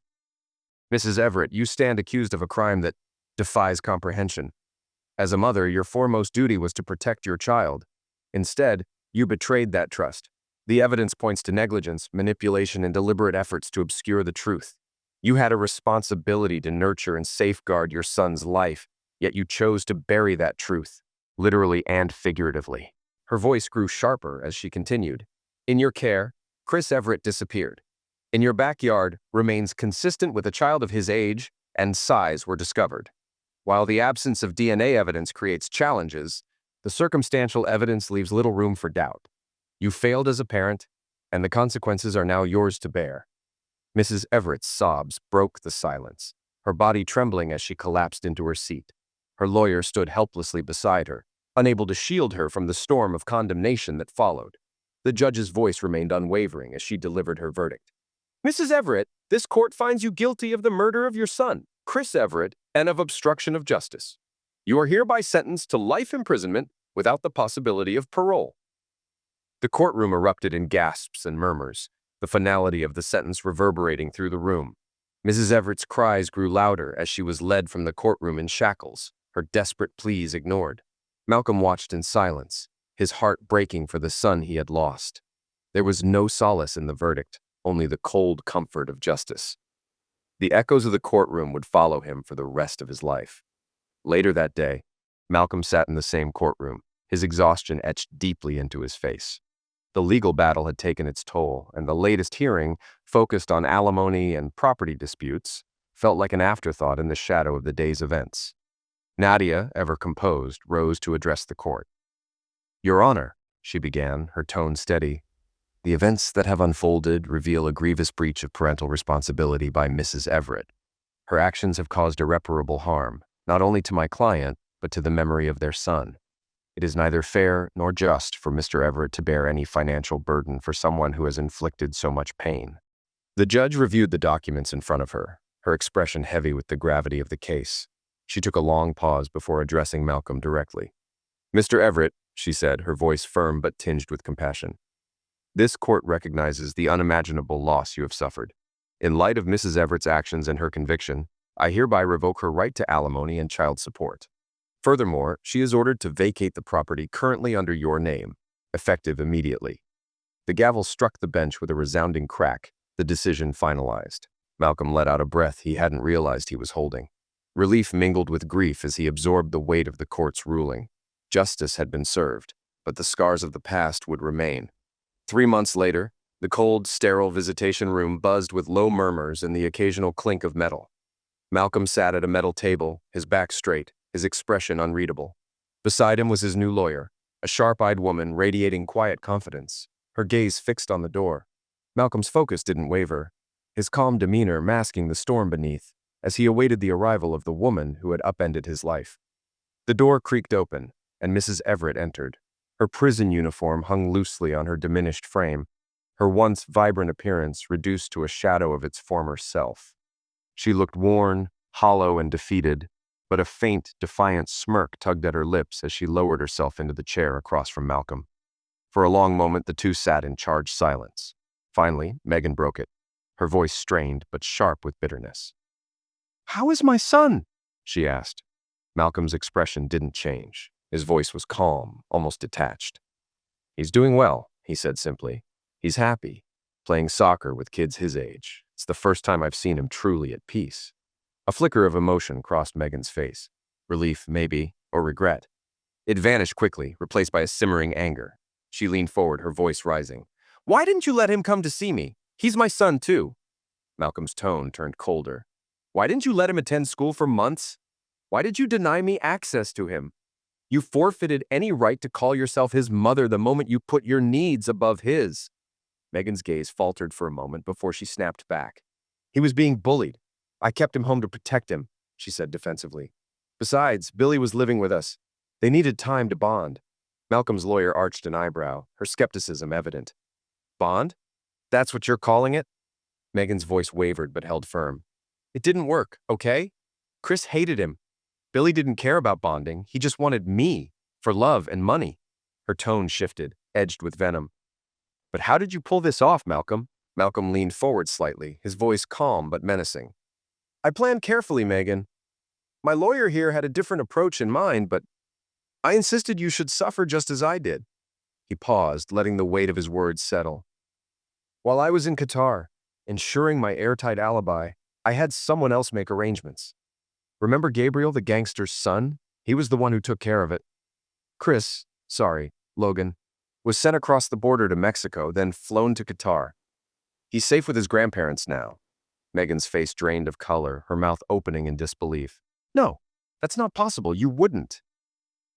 "Mrs. Everett, you stand accused of a crime that defies comprehension. As a mother, your foremost duty was to protect your child. Instead, you betrayed that trust. The evidence points to negligence, manipulation, and deliberate efforts to obscure the truth. You had a responsibility to nurture and safeguard your son's life, yet you chose to bury that truth, literally and figuratively." Her voice grew sharper as she continued. "In your care, Chris Everett disappeared. In your backyard, remains consistent with a child of his age and size were discovered. While the absence of DNA evidence creates challenges, the circumstantial evidence leaves little room for doubt. You failed as a parent, and the consequences are now yours to bear." Mrs. Everett's sobs broke the silence, her body trembling as she collapsed into her seat. Her lawyer stood helplessly beside her, unable to shield her from the storm of condemnation that followed. The judge's voice remained unwavering as she delivered her verdict. "Mrs. Everett, this court finds you guilty of the murder of your son, Chris Everett, and of obstruction of justice. You are hereby sentenced to life imprisonment without the possibility of parole." The courtroom erupted in gasps and murmurs, the finality of the sentence reverberating through the room. Mrs. Everett's cries grew louder as she was led from the courtroom in shackles, her desperate pleas ignored. Malcolm watched in silence, his heart breaking for the son he had lost. There was no solace in the verdict, only the cold comfort of justice. The echoes of the courtroom would follow him for the rest of his life. Later that day, Malcolm sat in the same courtroom, his exhaustion etched deeply into his face. The legal battle had taken its toll, and the latest hearing, focused on alimony and property disputes, felt like an afterthought in the shadow of the day's events. Nadia, ever composed, rose to address the court. "Your Honor," she began, her tone steady, "the events that have unfolded reveal a grievous breach of parental responsibility by Mrs. Everett. Her actions have caused irreparable harm, not only to my client, but to the memory of their son. It is neither fair nor just for Mr. Everett to bear any financial burden for someone who has inflicted so much pain." The judge reviewed the documents in front of her, her expression heavy with the gravity of the case. She took a long pause before addressing Malcolm directly. "Mr. Everett," she said, her voice firm but tinged with compassion, "this court recognizes the unimaginable loss you have suffered. In light of Mrs. Everett's actions and her conviction, I hereby revoke her right to alimony and child support. Furthermore, she is ordered to vacate the property currently under your name, effective immediately." The gavel struck the bench with a resounding crack, the decision finalized. Malcolm let out a breath he hadn't realized he was holding. Relief mingled with grief as he absorbed the weight of the court's ruling. Justice had been served, but the scars of the past would remain. 3 months later, the cold, sterile visitation room buzzed with low murmurs and the occasional clink of metal. Malcolm sat at a metal table, his back straight, his expression unreadable. Beside him was his new lawyer, a sharp-eyed woman radiating quiet confidence, her gaze fixed on the door. Malcolm's focus didn't waver, his calm demeanor masking the storm beneath, as he awaited the arrival of the woman who had upended his life. The door creaked open, and Mrs. Everett entered. Her prison uniform hung loosely on her diminished frame, her once vibrant appearance reduced to a shadow of its former self. She looked worn, hollow, and defeated, but a faint, defiant smirk tugged at her lips as she lowered herself into the chair across from Malcolm. For a long moment, the two sat in charged silence. Finally, Megan broke it, her voice strained but sharp with bitterness. "How is my son?" she asked. Malcolm's expression didn't change. His voice was calm, almost detached. "He's doing well," he said simply. "He's happy, playing soccer with kids his age. It's the first time I've seen him truly at peace." A flicker of emotion crossed Megan's face. Relief, maybe, or regret. It vanished quickly, replaced by a simmering anger. She leaned forward, her voice rising. "Why didn't you let him come to see me? He's my son, too." Malcolm's tone turned colder. "Why didn't you let him attend school for months? Why did you deny me access to him? You forfeited any right to call yourself his mother the moment you put your needs above his." Megan's gaze faltered for a moment before she snapped back. "He was being bullied. I kept him home to protect him," she said defensively. "Besides, Billy was living with us. They needed time to bond." Malcolm's lawyer arched an eyebrow, her skepticism evident. "Bond? That's what you're calling it?" Megan's voice wavered but held firm. "It didn't work, okay? Chris hated him. Billy didn't care about bonding. He just wanted me, for love and money." Her tone shifted, edged with venom. "But how did you pull this off, Malcolm?" Malcolm leaned forward slightly, his voice calm but menacing. "I planned carefully, Megan. My lawyer here had a different approach in mind, but I insisted you should suffer just as I did." He paused, letting the weight of his words settle. "While I was in Qatar, ensuring my airtight alibi, I had someone else make arrangements. Remember Gabriel, the gangster's son? He was the one who took care of it. Logan, was sent across the border to Mexico, then flown to Qatar. He's safe with his grandparents now." Megan's face drained of color, her mouth opening in disbelief. "No, that's not possible. You wouldn't."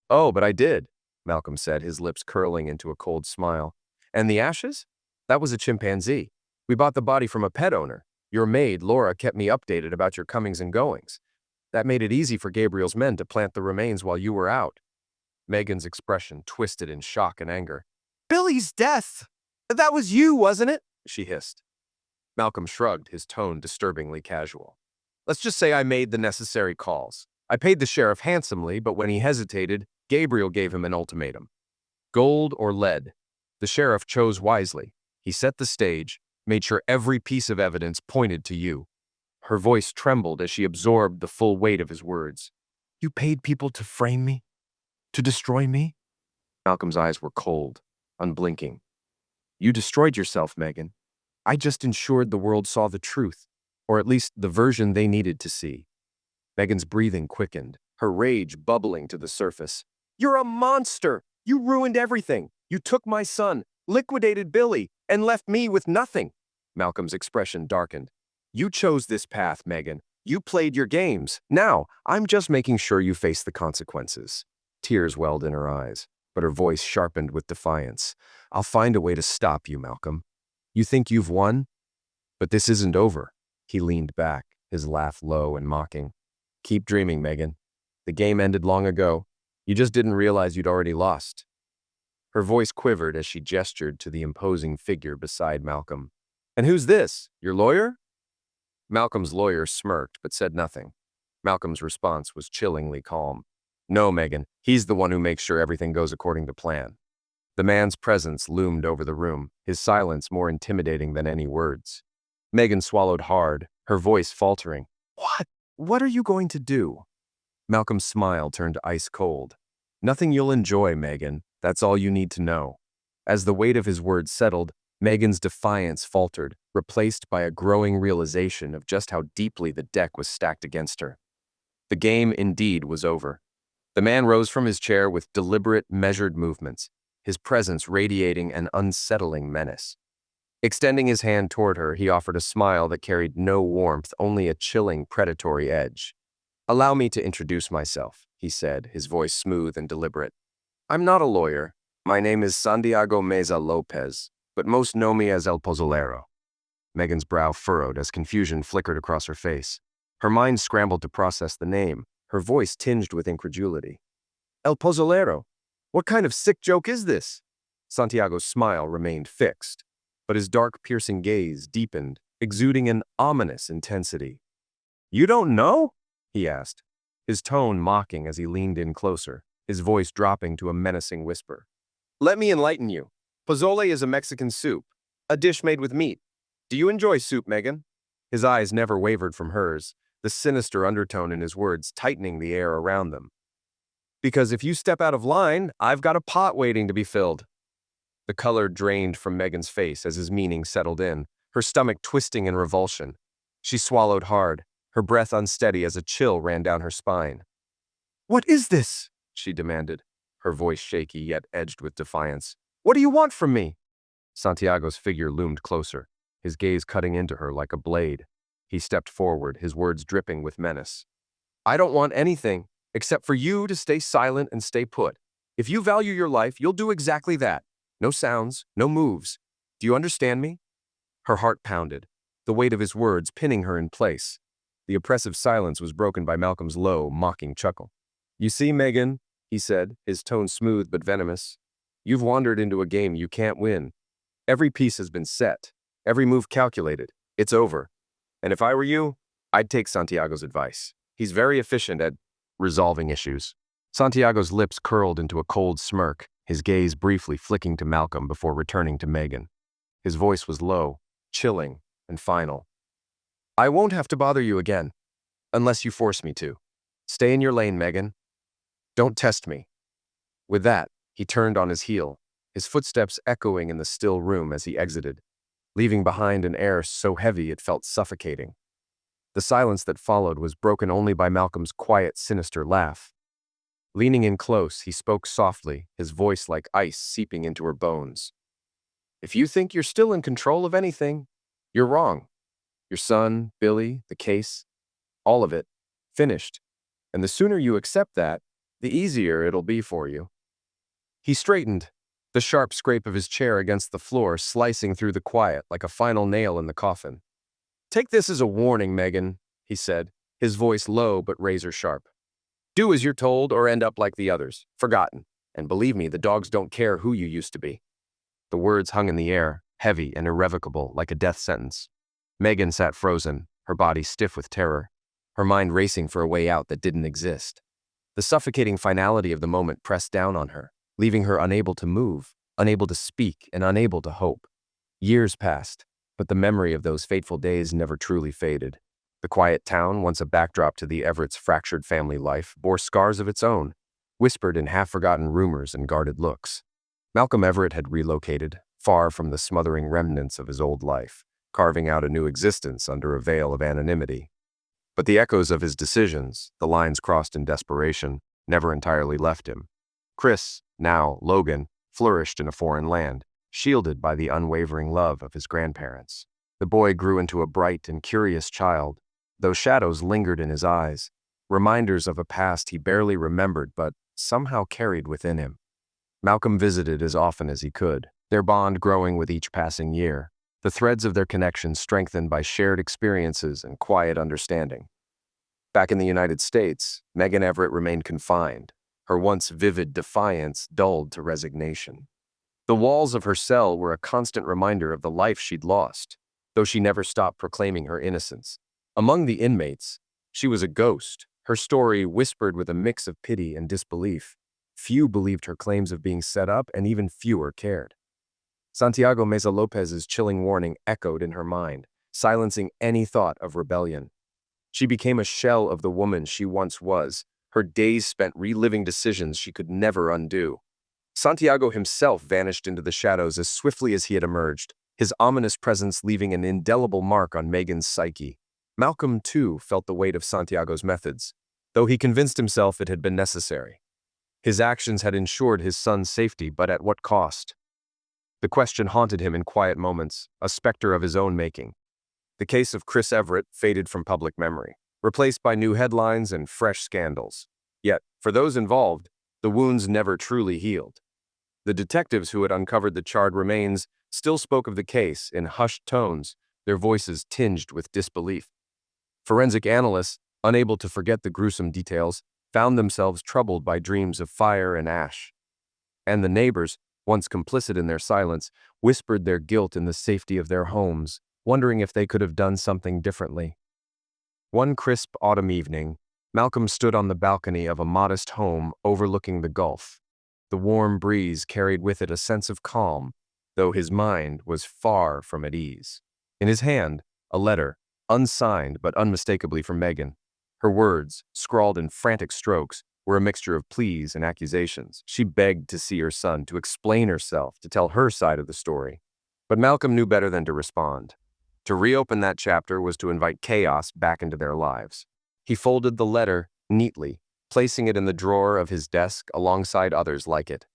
"Oh, but I did," Malcolm said, his lips curling into a cold smile. "And the ashes? That was a chimpanzee. We bought the body from a pet owner. Your maid, Laura, kept me updated about your comings and goings. That made it easy for Gabriel's men to plant the remains while you were out." Megan's expression twisted in shock and anger. "Billy's death! That was you, wasn't it?" she hissed. Malcolm shrugged, his tone disturbingly casual. "Let's just say I made the necessary calls. I paid the sheriff handsomely, but when he hesitated, Gabriel gave him an ultimatum. Gold or lead. The sheriff chose wisely. He set the stage, made sure every piece of evidence pointed to you." Her voice trembled as she absorbed the full weight of his words. "You paid people to frame me? To destroy me?" Malcolm's eyes were cold, unblinking. "You destroyed yourself, Megan. I just ensured the world saw the truth, or at least the version they needed to see." Megan's breathing quickened, her rage bubbling to the surface. "You're a monster! You ruined everything! You took my son, liquidated Billy, and left me with nothing." Malcolm's expression darkened. "You chose this path, Megan. You played your games. Now, I'm just making sure you face the consequences." Tears welled in her eyes, but her voice sharpened with defiance. "I'll find a way to stop you, Malcolm. You think you've won? But this isn't over." He leaned back, his laugh low and mocking. "Keep dreaming, Megan. The game ended long ago. You just didn't realize you'd already lost." Her voice quivered as she gestured to the imposing figure beside Malcolm. "And who's this? Your lawyer?" Malcolm's lawyer smirked but said nothing. Malcolm's response was chillingly calm. "No, Megan, he's the one who makes sure everything goes according to plan." The man's presence loomed over the room, his silence more intimidating than any words. Megan swallowed hard, her voice faltering. "What? What are you going to do?" Malcolm's smile turned ice cold. "Nothing you'll enjoy, Megan. That's all you need to know." As the weight of his words settled, Megan's defiance faltered, replaced by a growing realization of just how deeply the deck was stacked against her. The game indeed was over. The man rose from his chair with deliberate, measured movements, his presence radiating an unsettling menace. Extending his hand toward her, he offered a smile that carried no warmth, only a chilling, predatory edge. "Allow me to introduce myself," he said, his voice smooth and deliberate. "I'm not a lawyer. My name is Santiago Meza Lopez, but most know me as El Pozolero." Megan's brow furrowed as confusion flickered across her face. Her mind scrambled to process the name, her voice tinged with incredulity. "El Pozolero? What kind of sick joke is this?" Santiago's smile remained fixed, but his dark, piercing gaze deepened, exuding an ominous intensity. "You don't know?" he asked, his tone mocking as he leaned in closer, his voice dropping to a menacing whisper. "Let me enlighten you. Pozole is a Mexican soup, a dish made with meat. Do you enjoy soup, Megan?" His eyes never wavered from hers, the sinister undertone in his words tightening the air around them. "Because if you step out of line, I've got a pot waiting to be filled." The color drained from Megan's face as his meaning settled in, her stomach twisting in revulsion. She swallowed hard, her breath unsteady as a chill ran down her spine. "What is this?" she demanded, her voice shaky yet edged with defiance. "What do you want from me?" Santiago's figure loomed closer, his gaze cutting into her like a blade. He stepped forward, his words dripping with menace. "I don't want anything, except for you to stay silent and stay put. If you value your life, you'll do exactly that. No sounds, no moves. Do you understand me?" Her heart pounded, the weight of his words pinning her in place. The oppressive silence was broken by Malcolm's low, mocking chuckle. "You see, Megan," he said, his tone smooth but venomous, "you've wandered into a game you can't win. Every piece has been set, every move calculated. It's over. And if I were you, I'd take Santiago's advice. He's very efficient at resolving issues." Santiago's lips curled into a cold smirk, his gaze briefly flicking to Malcolm before returning to Megan. His voice was low, chilling, and final. "I won't have to bother you again, unless you force me to. Stay in your lane, Megan. Don't test me." With that, he turned on his heel, his footsteps echoing in the still room as he exited, leaving behind an air so heavy it felt suffocating. The silence that followed was broken only by Malcolm's quiet, sinister laugh. Leaning in close, he spoke softly, his voice like ice seeping into her bones. "If you think you're still in control of anything, you're wrong. Your son, Billy, the case, all of it, finished. And the sooner you accept that, the easier it'll be for you." He straightened, the sharp scrape of his chair against the floor slicing through the quiet like a final nail in the coffin. "Take this as a warning, Megan," he said, his voice low but razor-sharp. "Do as you're told or end up like the others, forgotten. And believe me, the dogs don't care who you used to be." The words hung in the air, heavy and irrevocable, like a death sentence. Megan sat frozen, her body stiff with terror, her mind racing for a way out that didn't exist. The suffocating finality of the moment pressed down on her, leaving her unable to move, unable to speak, and unable to hope. Years passed, but the memory of those fateful days never truly faded. The quiet town, once a backdrop to the Everett's fractured family life, bore scars of its own, whispered in half-forgotten rumors and guarded looks. Malcolm Everett had relocated, far from the smothering remnants of his old life, carving out a new existence under a veil of anonymity. But the echoes of his decisions, the lines crossed in desperation, never entirely left him. Chris, now Logan, flourished in a foreign land, shielded by the unwavering love of his grandparents. The boy grew into a bright and curious child, though shadows lingered in his eyes, reminders of a past he barely remembered but somehow carried within him. Malcolm visited as often as he could, their bond growing with each passing year, the threads of their connection strengthened by shared experiences and quiet understanding. Back in the United States, Megan Everett remained confined, her once vivid defiance dulled to resignation. The walls of her cell were a constant reminder of the life she'd lost, though she never stopped proclaiming her innocence. Among the inmates, she was a ghost, her story whispered with a mix of pity and disbelief. Few believed her claims of being set up, and even fewer cared. Santiago Meza Lopez's chilling warning echoed in her mind, silencing any thought of rebellion. She became a shell of the woman she once was, her days spent reliving decisions she could never undo. Santiago himself vanished into the shadows as swiftly as he had emerged, his ominous presence leaving an indelible mark on Megan's psyche. Malcolm, too, felt the weight of Santiago's methods, though he convinced himself it had been necessary. His actions had ensured his son's safety, but at what cost? The question haunted him in quiet moments, a specter of his own making. The case of Chris Everett faded from public memory, replaced by new headlines and fresh scandals. Yet, for those involved, the wounds never truly healed. The detectives who had uncovered the charred remains still spoke of the case in hushed tones, their voices tinged with disbelief. Forensic analysts, unable to forget the gruesome details, found themselves troubled by dreams of fire and ash. And the neighbors, once complicit in their silence, whispered their guilt in the safety of their homes, wondering if they could have done something differently. One crisp autumn evening, Malcolm stood on the balcony of a modest home overlooking the Gulf. The warm breeze carried with it a sense of calm, though his mind was far from at ease. In his hand, a letter, unsigned but unmistakably from Megan. Her words, scrawled in frantic strokes, were a mixture of pleas and accusations. She begged to see her son, to explain herself, to tell her side of the story. But Malcolm knew better than to respond. To reopen that chapter was to invite chaos back into their lives. He folded the letter neatly, placing it in the drawer of his desk alongside others like it.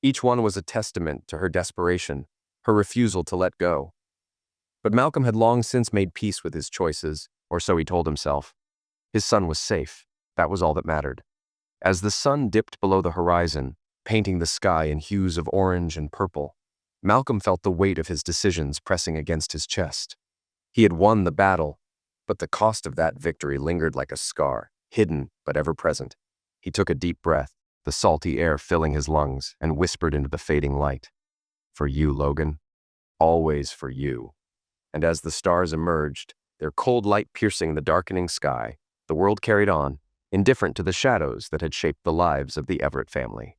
Each one was a testament to her desperation, her refusal to let go. But Malcolm had long since made peace with his choices, or so he told himself. His son was safe. That was all that mattered. As the sun dipped below the horizon, painting the sky in hues of orange and purple, Malcolm felt the weight of his decisions pressing against his chest. He had won the battle, but the cost of that victory lingered like a scar, hidden but ever present. He took a deep breath, the salty air filling his lungs, and whispered into the fading light. "For you, Logan. Always for you." And as the stars emerged, their cold light piercing the darkening sky, the world carried on, indifferent to the shadows that had shaped the lives of the Everett family.